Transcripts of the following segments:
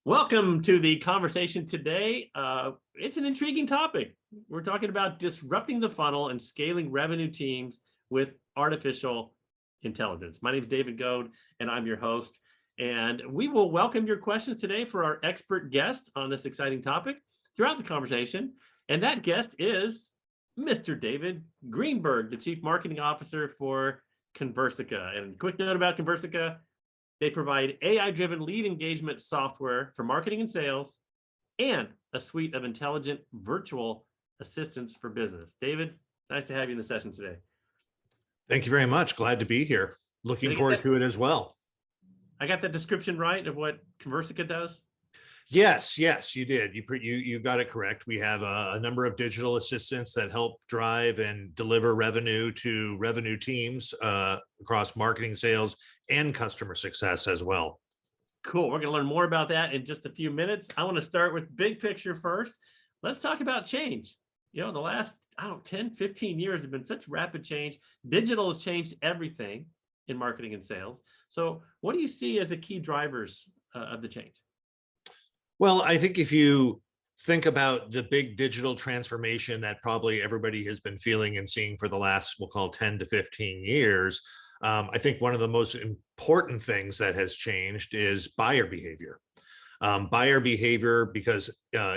Welcome to the conversation today. It's an intriguing topic. We're talking about disrupting the funnel and scaling revenue teams with artificial intelligence. My name is David Goad, and I'm your host. And we will welcome your questions today for our expert guest on this exciting topic throughout the conversation. And that guest is Mr. David Greenberg, the Chief Marketing Officer for Conversica. And quick note about Conversica. They provide AI-driven lead engagement software for marketing and sales and a suite of intelligent virtual assistants for business. David, nice to have you in the session today. Thank you very much. Glad to be here. Looking forward to it as well. I got that description right of what Conversica does? Yes, you did. You got it correct. We have a number of digital assistants that help drive and deliver revenue to revenue teams across marketing, sales, and customer success as well. Cool. We're going to learn more about that in just a few minutes. I want to start with big picture first. Let's talk about change. The last, 10, 15 years have been such rapid change. Digital has changed everything in marketing and sales. So what do you see as the key drivers of the change? Well, I think if you think about the big digital transformation that probably everybody has been feeling and seeing for the last, we'll call 10 to 15 years, I think one of the most important things that has changed is buyer behavior. Buyer behavior, because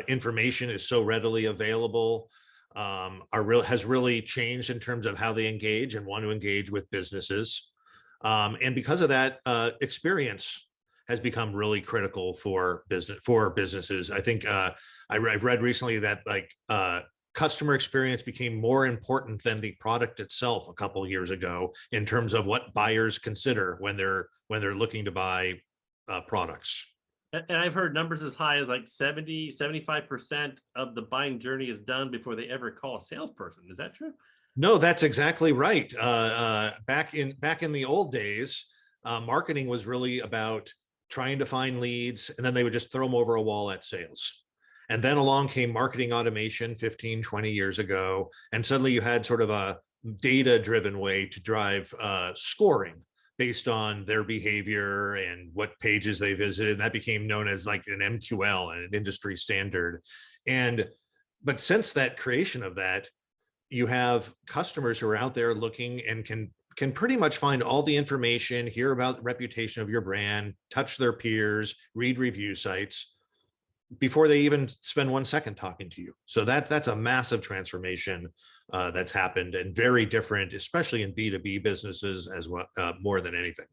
information is so readily available, has really changed in terms of how they engage and want to engage with businesses. And because of that, experience has become really critical for businesses. I think I've read recently that customer experience became more important than the product itself a couple of years ago in terms of what buyers consider when they're looking to buy products. And I've heard numbers as high as like 75% of the buying journey is done before they ever call a salesperson. Is that true? No, that's exactly right. Back in the old days, marketing was really about trying to find leads, and then they would just throw them over a wall at sales. And then along came marketing automation 15, 20 years ago. And suddenly you had sort of a data-driven way to drive scoring based on their behavior and what pages they visited. And that became known as like an MQL and an industry standard. But since that creation of that, you have customers who are out there looking and can pretty much find all the information, hear about the reputation of your brand, touch their peers, read review sites before they even spend 1 second talking to you. So that's a massive transformation that's happened, and very different, especially in B2B businesses as well, more than anything.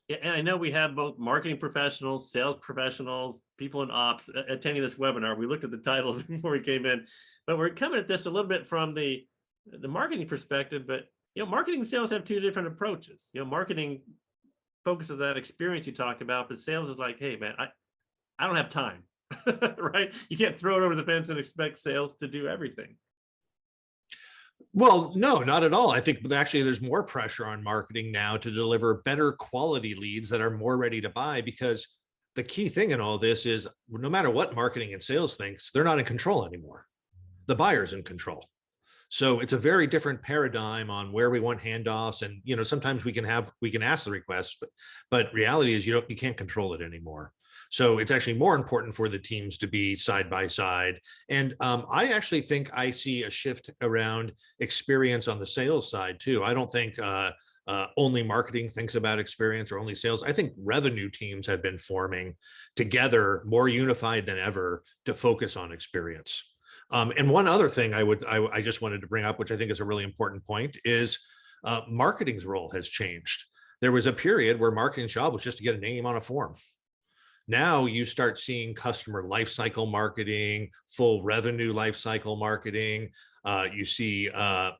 Yeah, and I know we have both marketing professionals, sales professionals, people in ops attending this webinar. We looked at the titles before we came in, but we're coming at this a little bit from the marketing perspective. But marketing and sales have two different approaches. Marketing focuses on that experience you talked about, but sales is like, hey man, I don't have time, right? You can't throw it over the fence and expect sales to do everything. Well, no, not at all. I think actually there's more pressure on marketing now to deliver better quality leads that are more ready to buy, because the key thing in all this is no matter what marketing and sales thinks, they're not in control anymore. The buyer's in control. So it's a very different paradigm on where we want handoffs. And, sometimes we can ask the requests, but reality is you can't control it anymore. So it's actually more important for the teams to be side by side. And I actually think I see a shift around experience on the sales side too. I don't think only marketing thinks about experience or only sales. I think revenue teams have been forming together more unified than ever to focus on experience. And one other thing I just wanted to bring up, which I think is a really important point, is marketing's role has changed. There was a period where marketing's job was just to get a name on a form. Now you start seeing customer lifecycle marketing, full revenue lifecycle marketing. You see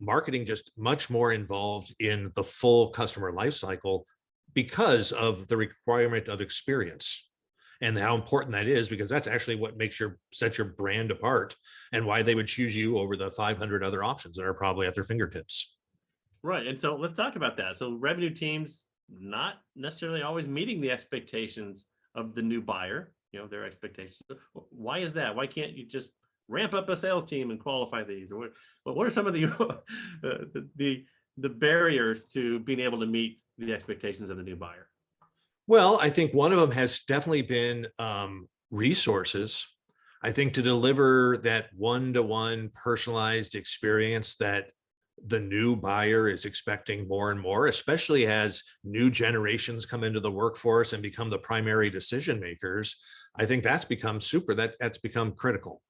marketing just much more involved in the full customer lifecycle because of the requirement of experience. And how important that is, because that's actually what sets your brand apart, and why they would choose you over the 500 other options that are probably at their fingertips. Right. And so let's talk about that. So revenue teams not necessarily always meeting the expectations of the new buyer, their expectations. Why is that? Why can't you just ramp up a sales team and qualify these? Or what are some of the barriers to being able to meet the expectations of the new buyer? Well, I think one of them has definitely been resources, I think, to deliver that one-to-one personalized experience that the new buyer is expecting more and more, especially as new generations come into the workforce and become the primary decision makers. I think that's become that's become critical.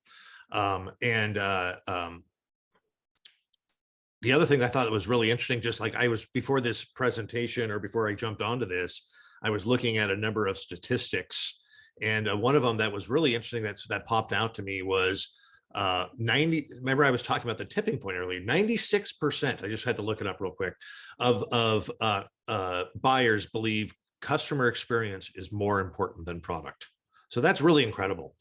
The other thing I thought that was really interesting, just like I was before this presentation or before I jumped onto this, I was looking at a number of statistics. And one of them that was really interesting that popped out to me was 90. Remember, I was talking about the tipping point earlier. 96%. I just had to look it up real quick. Of buyers believe customer experience is more important than product. So that's really incredible.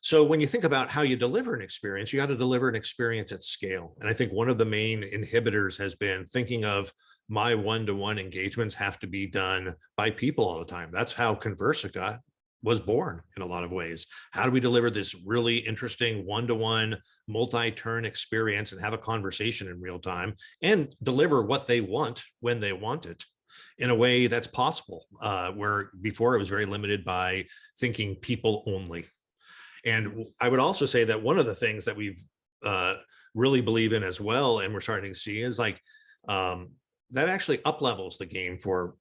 So when you think about how you deliver an experience, you got to deliver an experience at scale. And I think one of the main inhibitors has been thinking of my one-to-one engagements have to be done by people all the time. That's how Conversica was born in a lot of ways. How do we deliver this really interesting one-to-one multi-turn experience and have a conversation in real time and deliver what they want when they want it in a way that's possible, where before it was very limited by thinking people only. And I would also say that one of the things that we've really believe in as well, and we're starting to see, is like that actually up levels the game for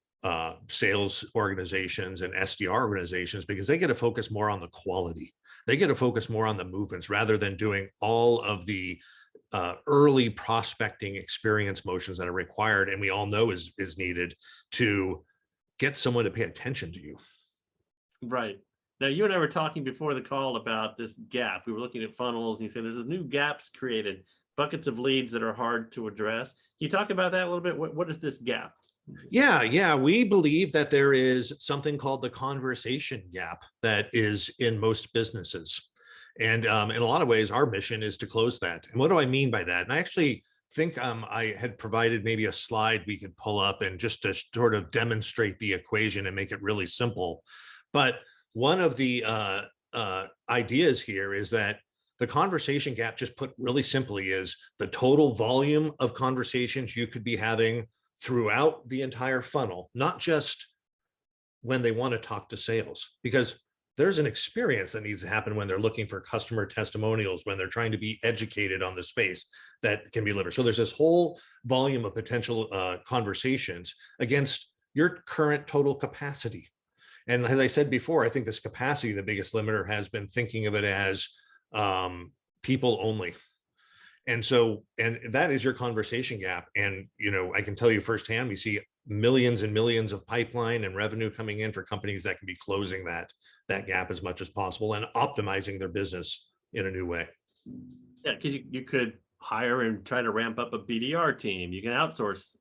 sales organizations and SDR organizations, because they get to focus more on the quality. They get to focus more on the movements rather than doing all of the early prospecting experience motions that are required, and we all know is needed to get someone to pay attention to you. Right. Now, you and I were talking before the call about this gap. We were looking at funnels, and you said there's new gaps created, buckets of leads that are hard to address. Can you talk about that a little bit? What is this gap? Yeah. We believe that there is something called the conversation gap that is in most businesses. And in a lot of ways, our mission is to close that. And what do I mean by that? And I actually think I had provided maybe a slide we could pull up and just to sort of demonstrate the equation and make it really simple. But one of the ideas here is that the conversation gap, just put really simply, is the total volume of conversations you could be having throughout the entire funnel, not just when they want to talk to sales, because there's an experience that needs to happen when they're looking for customer testimonials, when they're trying to be educated on the space that can be delivered. So there's this whole volume of potential conversations against your current total capacity. And as I said before, I think this capacity, the biggest limiter, has been thinking of it as people only. And so, and that is your conversation gap. And, I can tell you firsthand, we see millions and millions of pipeline and revenue coming in for companies that can be closing that gap as much as possible and optimizing their business in a new way. Yeah, because you could hire and try to ramp up a BDR team. You can outsource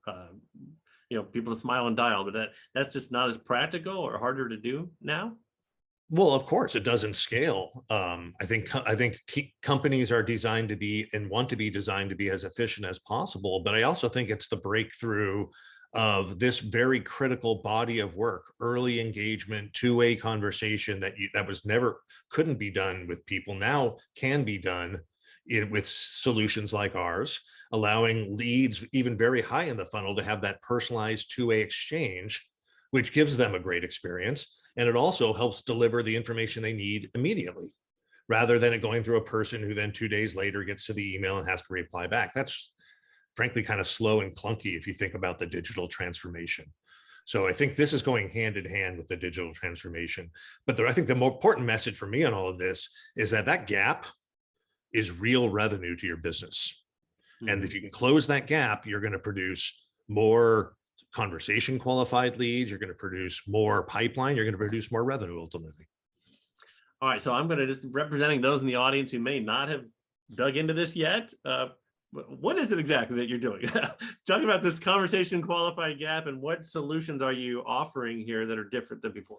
people to smile and dial, but that's just not as practical or harder to do now. Well, of course, it doesn't scale. I think companies are designed to be and want to be designed to be as efficient as possible. But I also think it's the breakthrough of this very critical body of work, early engagement, two-way conversation that was never couldn't be done with people, now can be done with solutions like ours, allowing leads even very high in the funnel to have that personalized two-way exchange, which gives them a great experience. And it also helps deliver the information they need immediately, rather than it going through a person who then 2 days later gets to the email and has to reply back. That's frankly kind of slow and clunky if you think about the digital transformation. So I think this is going hand in hand with the digital transformation. But I think the more important message for me on all of this is that gap is real revenue to your business. Mm-hmm. And if you can close that gap, you're going to produce more conversation qualified leads, you're going to produce more pipeline, you're going to produce more revenue ultimately. All right, so I'm going to just representing those in the audience who may not have dug into this yet. What is it exactly that you're doing? Talk about this conversation qualified gap, and what solutions are you offering here that are different than before?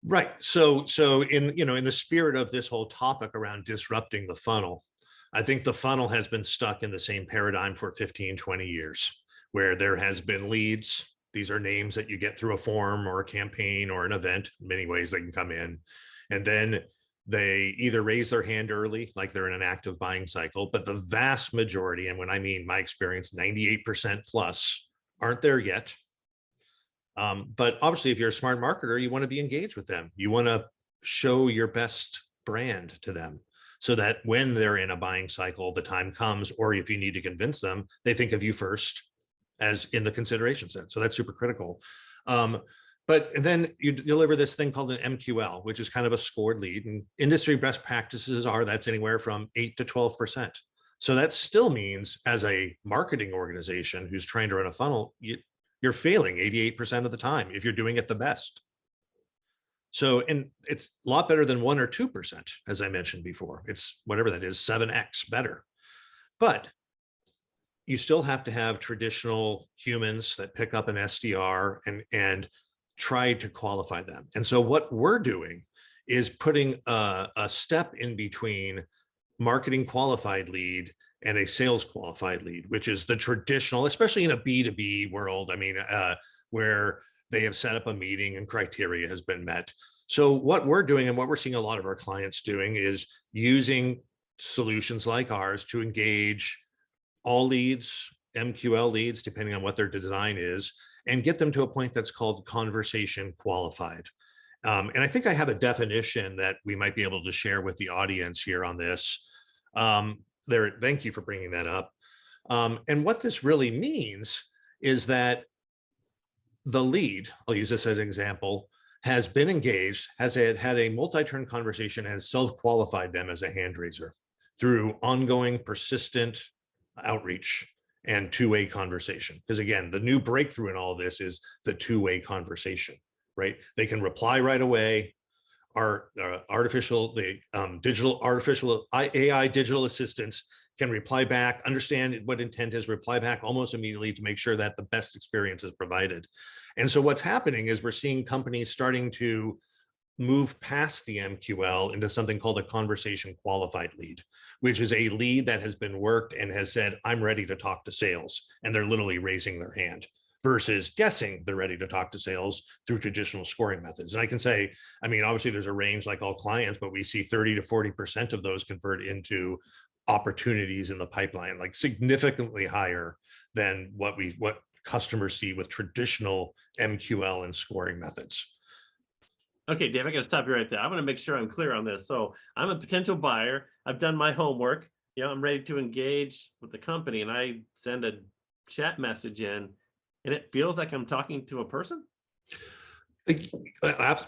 Right. So in the spirit of this whole topic around disrupting the funnel, I think the funnel has been stuck in the same paradigm for 15, 20 years, where there has been leads. These are names that you get through a form or a campaign or an event. In many ways they can come in, and then they either raise their hand early, like they're in an active buying cycle, but the vast majority, and when I mean my experience, 98% plus, aren't there yet. But obviously, if you're a smart marketer, you want to be engaged with them. You want to show your best brand to them, so that when they're in a buying cycle, the time comes, or if you need to convince them, they think of you first as in the consideration set. So that's super critical. But then you deliver this thing called an MQL, which is kind of a scored lead, and industry best practices are that's anywhere from 8 to 12%. So that still means, as a marketing organization who's trying to run a funnel, you're failing 88% of the time if you're doing it the best. So, and it's a lot better than 1 or 2%, as I mentioned before. It's whatever that is, 7x better. But you still have to have traditional humans that pick up an SDR and try to qualify them. And so what we're doing is putting a step in between marketing qualified lead and a sales qualified lead, which is the traditional, especially in a B2B world. I mean, where they have set up a meeting and criteria has been met. So what we're doing and what we're seeing a lot of our clients doing is using solutions like ours to engage all leads, MQL leads, depending on what their design is, and get them to a point that's called conversation qualified. And I think I have a definition that we might be able to share with the audience here on this. Thank you for bringing that up. And what this really means is that the lead, I'll use this as an example, has been engaged, has had a multi-turn conversation, and self-qualified them as a hand raiser through ongoing, persistent outreach and two-way conversation. Because again, the new breakthrough in all of this is the two-way conversation, right? They can reply right away. Our digital AI digital assistants can reply back, understand what intent is, reply back almost immediately to make sure that the best experience is provided. And so what's happening is we're seeing companies starting to move past the MQL into something called a conversation qualified lead, which is a lead that has been worked and has said, I'm ready to talk to sales. And they're literally raising their hand, versus guessing they're ready to talk to sales through traditional scoring methods. And I can say, I mean, obviously there's a range like all clients, but we see 30 to 40% of those convert into opportunities in the pipeline, like significantly higher than what customers see with traditional MQL and scoring methods. Okay, Dave, I got to stop you right there. I want to make sure I'm clear on this. So I'm a potential buyer. I've done my homework. You know, I'm ready to engage with the company, and I send a chat message in, and it feels like I'm talking to a person.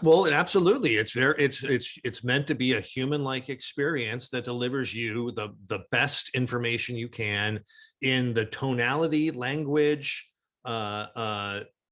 Well, absolutely. It's meant to be a human-like experience that delivers you the best information you can in the tonality, language,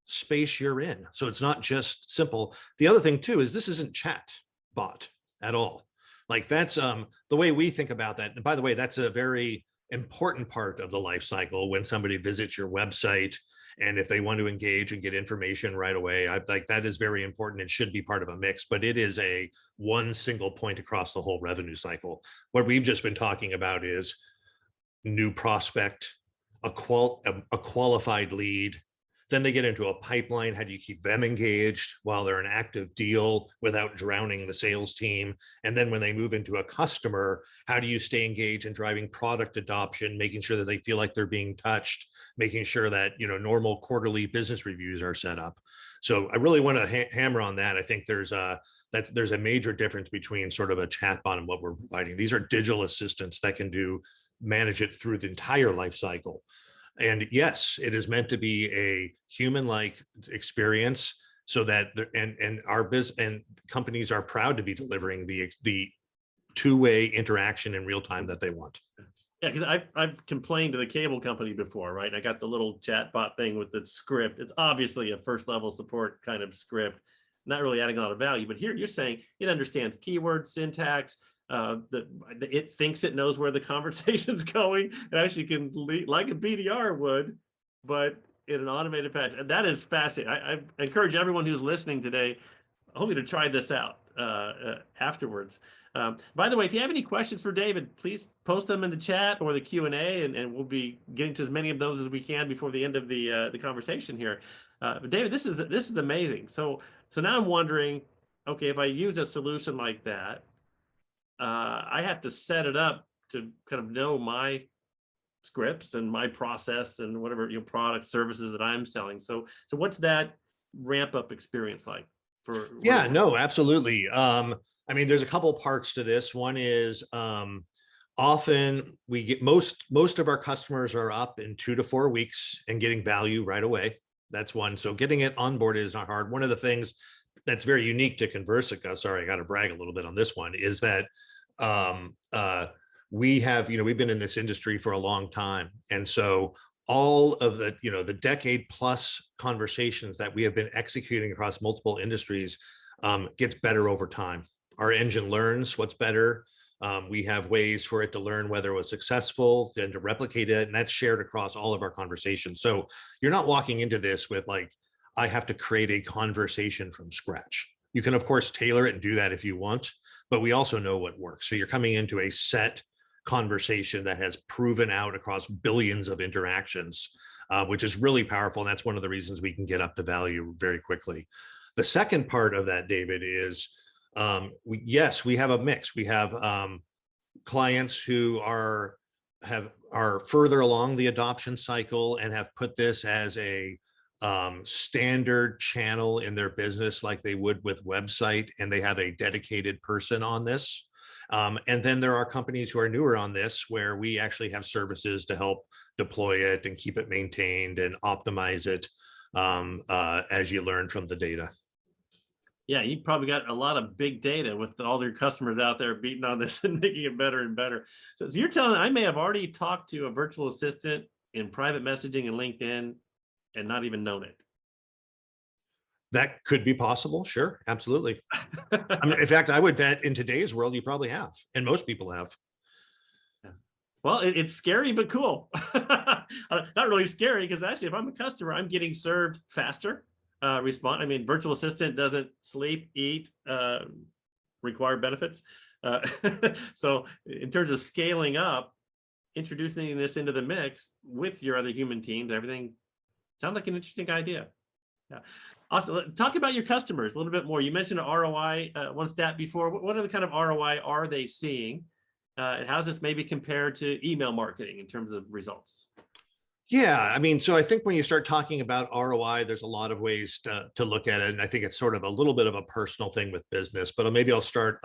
space you're in. So it's not just simple. The other thing too is this isn't Chatbot at all. Like that's the way we think about that. And by the way, that's a very important part of the life cycle when somebody visits your website. And if they want to engage and get information right away, like that is very important. It should be part of a mix, but it is a one single point across the whole revenue cycle. What we've just been talking about is new prospect, a qualified lead. Then they get into a pipeline. How do you keep them engaged while they're an active deal without drowning the sales team? And then when they move into a customer, how do you stay engaged in driving product adoption, making sure that they feel like they're being touched, making sure that, you know, normal quarterly business reviews are set up. So I really want to hammer on that. I think there's a major difference between sort of a chatbot and what we're providing. These are digital assistants that can manage it through the entire life cycle. And yes, it is meant to be a human-like experience, so that and our business and companies are proud to be delivering the two-way interaction in real time that they want. Yeah, because I've complained to the cable company before, right? I got the little chatbot thing with the script. It's obviously a first level support kind of script, not really adding a lot of value. But here you're saying it understands keywords, syntax. It thinks it knows where the conversation's going. It actually can lead like a BDR would, but in an automated fashion. And that is fascinating. I encourage everyone who's listening today, hopefully, to try this out afterwards. By the way, if you have any questions for David, please post them in the chat or the Q&A, and we'll be getting to as many of those as we can before the end of the conversation here. But David, this is amazing. So now I'm wondering, okay, if I use a solution like that, I have to set it up to kind of know my scripts and my process and whatever products, services that I'm selling. So what's that ramp up experience like Yeah, no, absolutely. I mean, there's a couple parts to this. One is often we get most of our customers are up in 2 to 4 weeks and getting value right away. That's one. So getting it onboarded is not hard. One of the things that's very unique to Conversica, sorry, I got to brag a little bit on this one, is that um, uh, we have, we've been in this industry for a long time. And so all of the, the decade plus conversations that we have been executing across multiple industries gets better over time. Our engine learns what's better. We have ways for it to learn whether it was successful and to replicate it. And that's shared across all of our conversations. So you're not walking into this with like, I have to create a conversation from scratch. You can, of course, tailor it and do that if you want, but we also know what works. So you're coming into a set conversation that has proven out across billions of interactions, which is really powerful. And that's one of the reasons we can get up to value very quickly. The second part of that, David, is yes, we have a mix. We have clients who are further along the adoption cycle and have put this as a standard channel in their business like they would with website, and they have a dedicated person on this. And then there are companies who are newer on this where we actually have services to help deploy it and keep it maintained and optimize it as you learn from the data. Yeah, you probably got a lot of big data with all their customers out there beating on this and making it better and better. So you're telling me I may have already talked to a virtual assistant in private messaging and LinkedIn and not even known it. That could be possible. Sure. Absolutely. I mean, in fact, I would bet in today's world, you probably have, and most people have. Well, it's scary, but cool. Not really scary, because actually, if I'm a customer, I'm getting served faster. Respond. I mean, virtual assistant doesn't sleep, eat, require benefits. So in terms of scaling up, introducing this into the mix with your other human teams, everything sounds like an interesting idea. Yeah. Awesome. Talk about your customers a little bit more. You mentioned an ROI, one stat before. What other kind of ROI are they seeing? And how's this maybe compared to email marketing in terms of results? Yeah, I mean, so I think when you start talking about ROI, there's a lot of ways to look at it. And I think it's sort of a little bit of a personal thing with business, but maybe I'll start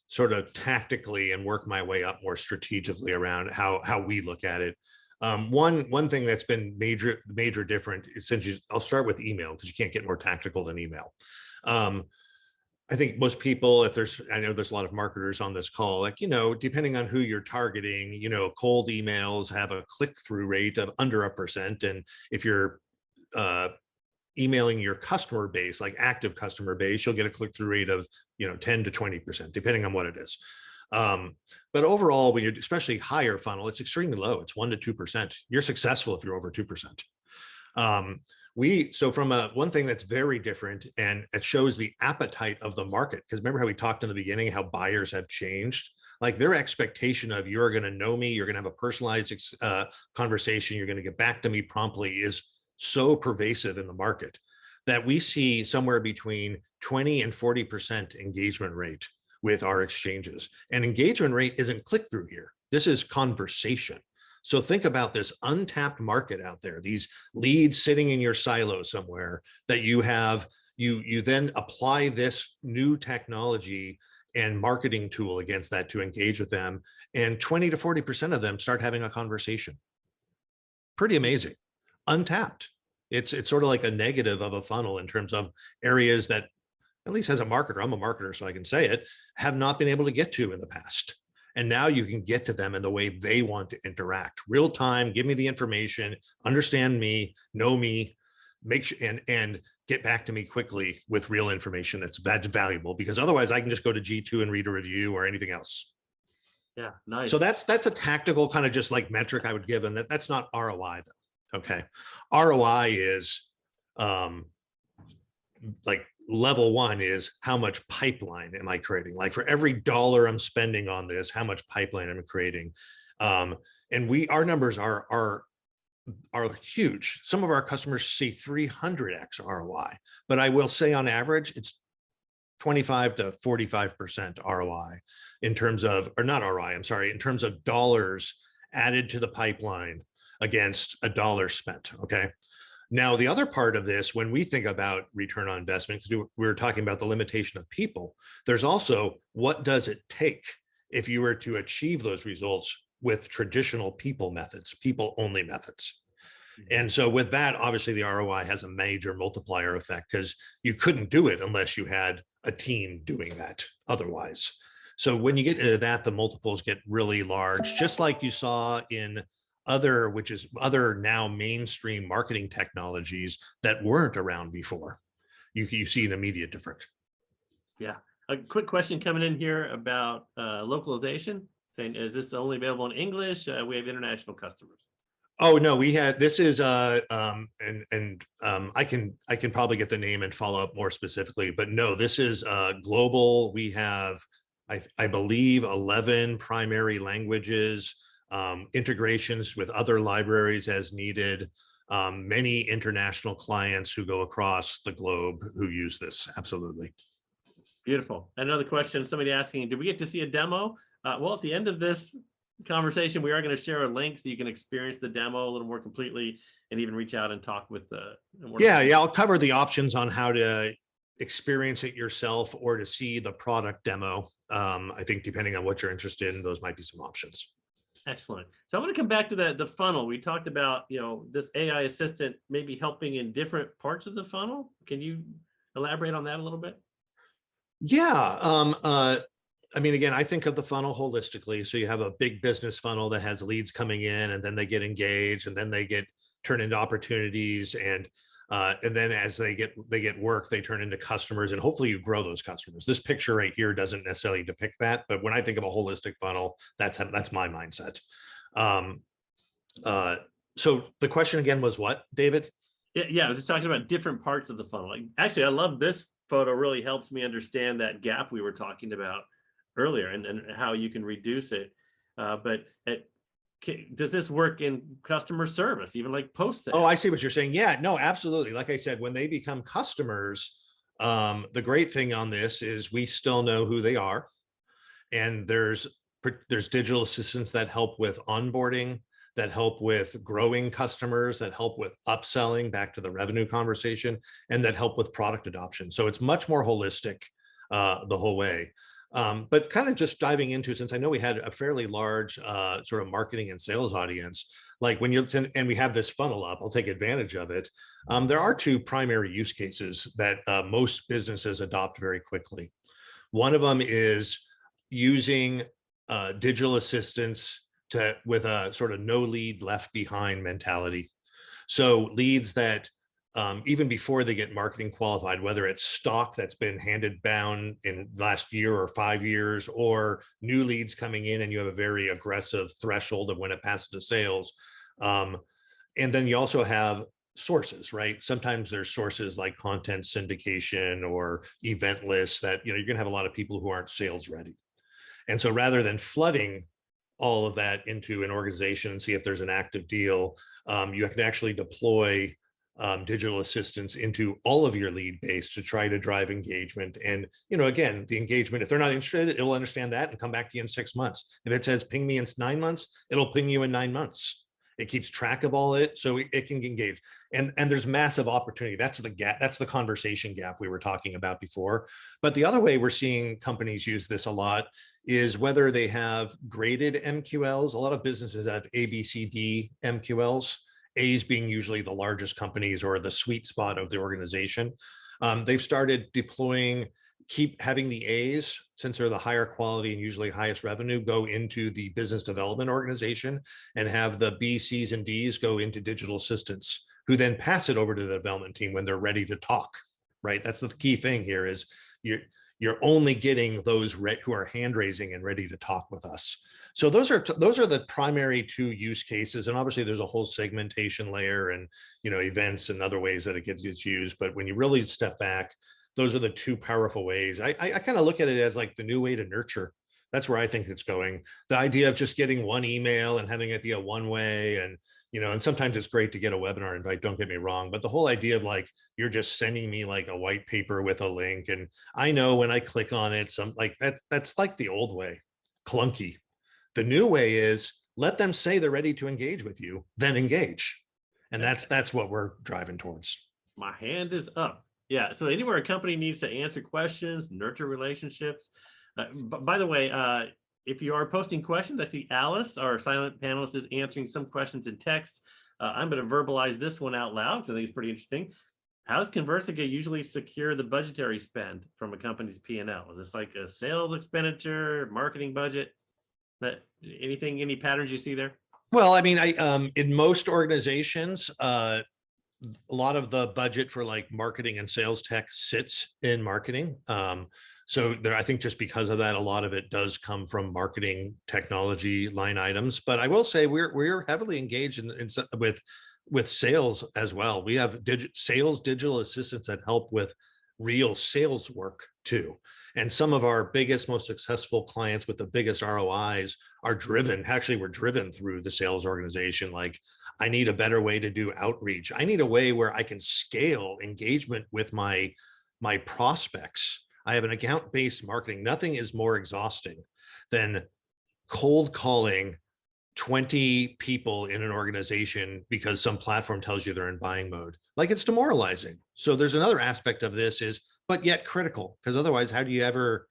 sort of tactically and work my way up more strategically around how we look at it. One thing that's been major different is I'll start with email, because you can't get more tactical than email. I think most people, I know there's a lot of marketers on this call, like, depending on who you're targeting, cold emails have a click-through rate of under 1%. And if you're emailing your customer base, like active customer base, you'll get a click-through rate of, 10 to 20%, depending on what it is. But overall, when you're especially higher funnel, it's extremely low. It's 1 to 2%. You're successful if you're over 2%. So from one thing that's very different, and it shows the appetite of the market, because remember how we talked in the beginning, how buyers have changed, like their expectation of you're going to know me, you're going to have a personalized conversation, you're going to get back to me promptly, is so pervasive in the market that we see somewhere between 20 and 40% engagement rate with our exchanges. And engagement rate isn't click-through here. This is conversation. So think about this untapped market out there, these leads sitting in your silo somewhere that you have, you then apply this new technology and marketing tool against that to engage with them. And 20 to 40% of them start having a conversation. Pretty amazing. Untapped. It's sort of like a negative of a funnel in terms of areas that, at least as a marketer, I'm a marketer, so I can say it, have not been able to get to in the past. And now you can get to them in the way they want to interact. Real time, give me the information, understand me, know me, make sure and get back to me quickly with real information that's valuable, because otherwise I can just go to G2 and read a review or anything else. Yeah, nice. So that's a tactical kind of just like metric I would give, and that's not ROI though. Okay. ROI is like level one is how much pipeline am I creating? Like for every dollar I'm spending on this, how much pipeline am I creating? And our numbers are huge. Some of our customers see 300x ROI, but I will say on average, it's 25 to 45% ROI in terms of, or not ROI, I'm sorry, in terms of dollars added to the pipeline against a dollar spent. Okay. Now, the other part of this, when we think about return on investment, because we were talking about the limitation of people, there's also what does it take if you were to achieve those results with traditional people methods, people only methods. And so with that, obviously the ROI has a major multiplier effect because you couldn't do it unless you had a team doing that otherwise. So when you get into that, the multiples get really large, just like you saw in other now mainstream marketing technologies that weren't around before. You see an immediate difference. Yeah. A quick question coming in here about localization, saying, is this only available in English? We have international customers. Oh no, we had this is I can probably get the name and follow up more specifically, but no, this is global. We have I believe 11 primary languages, integrations with other libraries as needed, many international clients who go across the globe who use this. Absolutely. Beautiful. Another question, somebody asking, did we get to see a demo? Well, at the end of this conversation, we are going to share a link so you can experience the demo a little more completely and even reach out and talk with the. Yeah, I'll cover the options on how to experience it yourself or to see the product demo. I think depending on what you're interested in, those might be some options. Excellent. So I'm going to come back to the funnel. We talked about, this AI assistant maybe helping in different parts of the funnel. Can you elaborate on that a little bit? Yeah. I mean, again, I think of the funnel holistically. So you have a big business funnel that has leads coming in, and then they get engaged, and then they get turned into opportunities, and then as they get work, they turn into customers, and hopefully you grow those customers. This picture right here doesn't necessarily depict that, but when I think of a holistic funnel, that's my mindset. So the question again was what, David? Yeah, I was just talking about different parts of the funnel. Like, actually, I love this photo. Really helps me understand that gap we were talking about earlier and how you can reduce it. But does this work in customer service, even like post sale? Oh, I see what you're saying. Yeah, no, absolutely. Like I said, when they become customers, the great thing on this is we still know who they are. And there's digital assistants that help with onboarding, that help with growing customers, that help with upselling, back to the revenue conversation, and that help with product adoption. So it's much more holistic the whole way. But kind of just diving into, since I know we had a fairly large sort of marketing and sales audience, like when and we have this funnel up, I'll take advantage of it. There are two primary use cases that most businesses adopt very quickly. One of them is using digital assistants with a sort of no lead left behind mentality. So leads that even before they get marketing qualified, whether it's stock that's been handed down in last year or 5 years, or new leads coming in and you have a very aggressive threshold of when it passes to sales. And then you also have sources, right? Sometimes there's sources like content syndication or event lists that, you're going to have a lot of people who aren't sales ready. And so rather than flooding all of that into an organization and see if there's an active deal, you can actually deploy digital assistants into all of your lead base to try to drive engagement. And, again, the engagement, if they're not interested, it'll understand that and come back to you in 6 months. If it says ping me in 9 months, it'll ping you in 9 months. It keeps track of all it, so it can engage. And there's massive opportunity. That's the gap. That's the conversation gap we were talking about before. But the other way we're seeing companies use this a lot is whether they have graded MQLs. A lot of businesses have A, B, C, D MQLs. A's being usually the largest companies or the sweet spot of the organization. They've started deploying, keep having the A's, since they're the higher quality and usually highest revenue, go into the business development organization, and have the B, C's, and D's go into digital assistants, who then pass it over to the development team when they're ready to talk, right? That's the key thing here is you're only getting those who are hand raising and ready to talk with us. So those are the primary two use cases. And obviously there's a whole segmentation layer and, events and other ways that it gets used. But when you really step back, those are the two powerful ways. I kind of look at it as like the new way to nurture. That's where I think it's going. The idea of just getting one email and having it be a one way, and and sometimes it's great to get a webinar invite, don't get me wrong, but the whole idea of like you're just sending me like a white paper with a link, and I know when I click on it, that's like the old way, clunky. The new way is let them say they're ready to engage with you, then engage. And that's what we're driving towards. My hand is up. Yeah. So anywhere a company needs to answer questions, nurture relationships. By the way, if you are posting questions, I see Alice, our silent panelist, is answering some questions in text. I'm going to verbalize this one out loud because I think it's pretty interesting. How does Conversica usually secure the budgetary spend from a company's P&L? Is this like a sales expenditure, marketing budget? Any patterns you see there? Well, I mean, in most organizations, a lot of the budget for like marketing and sales tech sits in marketing. So there, I think just because of that, a lot of it does come from marketing technology line items. But I will say we're heavily engaged with sales as well. We have sales digital assistants that help with real sales work too. And some of our biggest, most successful clients with the biggest ROIs are we're driven through the sales organization. Like, I need a better way to do outreach. I need a way where I can scale engagement with my prospects. I have an account-based marketing. Nothing is more exhausting than cold calling 20 people in an organization because some platform tells you they're in buying mode. Like, it's demoralizing. So there's another aspect of this but yet critical, because otherwise, how do you ever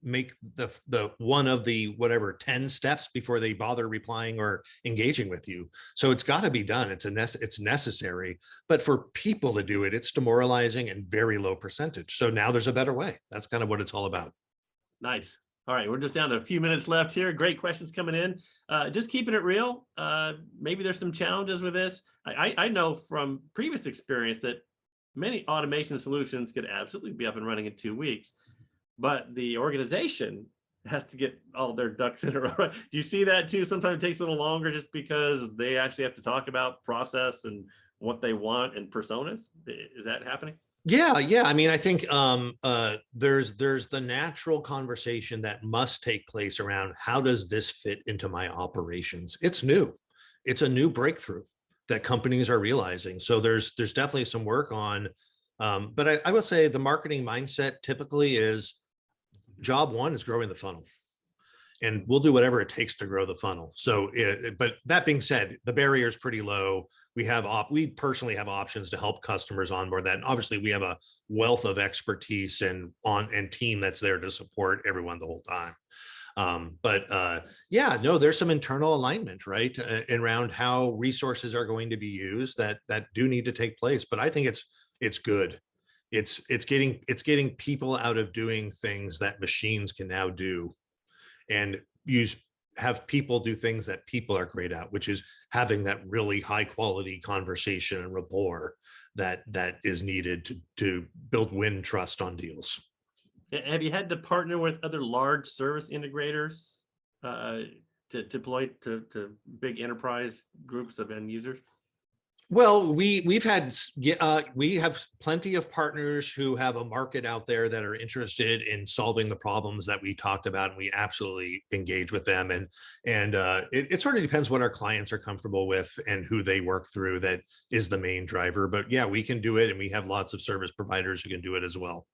make the one of the whatever 10 steps before they bother replying or engaging with you? So it's got to be done. It's necessary, but for people to do it, it's demoralizing and very low percentage. So now there's a better way. That's kind of what it's all about. Nice. All right, we're just down to a few minutes left here. Great questions coming in. Just keeping it real. Maybe there's some challenges with this. I know from previous experience that many automation solutions could absolutely be up and running in 2 weeks, but the organization has to get all their ducks in a row. Do you see that too? Sometimes it takes a little longer just because they actually have to talk about process and what they want and personas. Is that happening? Yeah. I mean, I think there's the natural conversation that must take place around how does this fit into my operations? It's new. It's a new breakthrough that companies are realizing. So there's definitely some work on, but I will say the marketing mindset typically is job one is growing the funnel. And we'll do whatever it takes to grow the funnel. So, but that being said, the barrier is pretty low. We personally have options to help customers onboard that. And obviously we have a wealth of expertise and team that's there to support everyone the whole time. There's some internal alignment, right? Around how resources are going to be used that do need to take place. But I think it's good. It's getting people out of doing things that machines can now do, and have people do things that people are great at, which is having that really high quality conversation and rapport that is needed to win trust on deals. Have you had to partner with other large service integrators to deploy to big enterprise groups of end users? Well, we have plenty of partners who have a market out there that are interested in solving the problems that we talked about, and we absolutely engage with them. And it sort of depends what our clients are comfortable with and who they work through. That is the main driver. But yeah, we can do it, and we have lots of service providers who can do it as well.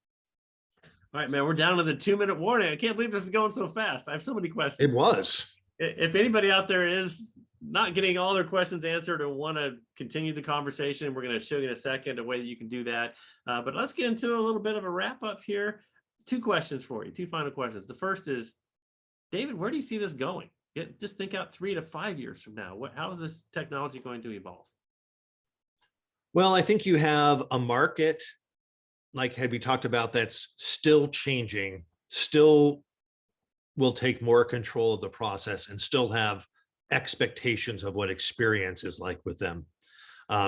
All right, man, we're down to the 2-minute warning. I can't believe this is going so fast. I have so many questions. It was. If anybody out there is not getting all their questions answered or want to continue the conversation, we're going to show you in a second a way that you can do that. But let's get into a little bit of a wrap up here. 2 questions for you, 2 final questions. The first is, David, where do you see this going? Just think out 3 to 5 years from now. How is this technology going to evolve? Well, I think you have a market, like had we talked about, that's still changing, still will take more control of the process, and still have expectations of what experience is like with them.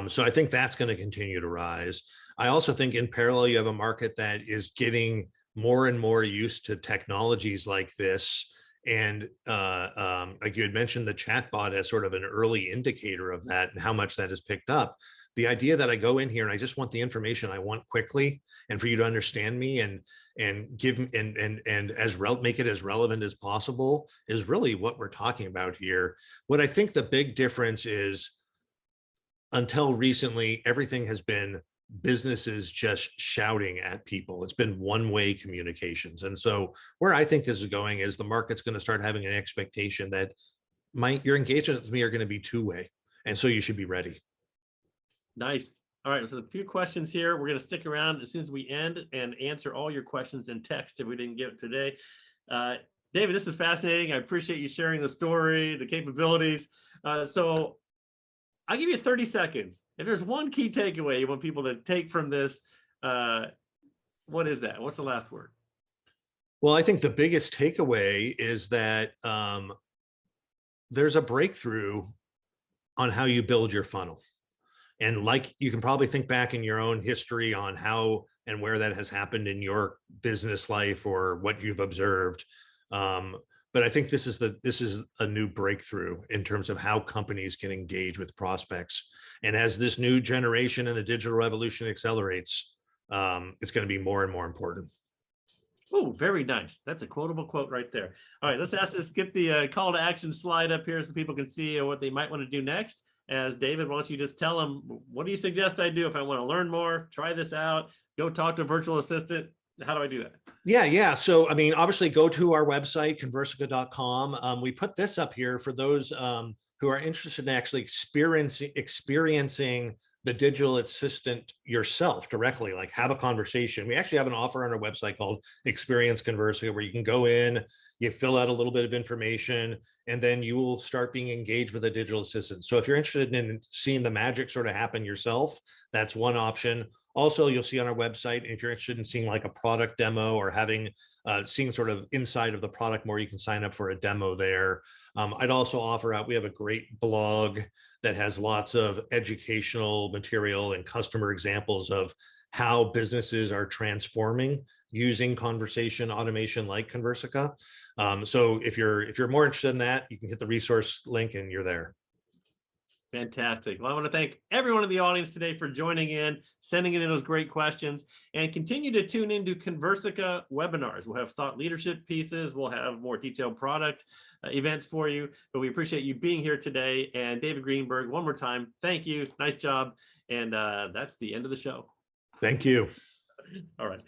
So I think that's going to continue to rise. I also think in parallel, you have a market that is getting more and more used to technologies like this. And like you had mentioned, the chatbot as sort of an early indicator of that and how much that has picked up. The idea that I go in here and I just want the information I want quickly, and for you to understand me and give and make it as relevant as possible is really what we're talking about here. What I think the big difference is, until recently, everything has been businesses just shouting at people. It's been one-way communications. And so where I think this is going is the market's going to start having an expectation that your engagement with me are going to be two-way. And so you should be ready. Nice. All right, so a few questions here. We're going to stick around as soon as we end and answer all your questions in text if we didn't get it today. David, this is fascinating. I appreciate you sharing the story, the capabilities. So I'll give you 30 seconds. If there's one key takeaway you want people to take from this, what is that? What's the last word? Well, I think the biggest takeaway is that there's a breakthrough on how you build your funnel. And like, you can probably think back in your own history on how and where that has happened in your business life or what you've observed. But I think this is a new breakthrough in terms of how companies can engage with prospects. And as this new generation and the digital revolution accelerates, it's going to be more and more important. Oh, very nice. That's a quotable quote right there. All right, let's get the call to action slide up here so people can see what they might want to do next. As David, why don't you just tell them, what do you suggest I do if I want to learn more, try this out, go talk to a virtual assistant? How do I do that? Yeah. So, I mean, obviously go to our website, conversica.com. We put this up here for those who are interested in actually experiencing the digital assistant yourself directly, like have a conversation. We actually have an offer on our website called Experience Conversica, where you can go in, you fill out a little bit of information, and then you will start being engaged with a digital assistant. So if you're interested in seeing the magic sort of happen yourself, that's one option. Also, you'll see on our website, if you're interested in seeing like a product demo or having seeing sort of inside of the product more, you can sign up for a demo there. I'd also offer out, we have a great blog that has lots of educational material and customer examples of how businesses are transforming using conversation automation like Conversica. So if you're more interested in that, you can hit the resource link and you're there. Fantastic. Well, I want to thank everyone in the audience today for joining in, sending in those great questions, and continue to tune into Conversica webinars. We'll have thought leadership pieces. We'll have more detailed product events for you, but we appreciate you being here today. And David Greenberg, one more time, thank you. Nice job. And that's the end of the show. Thank you. All right.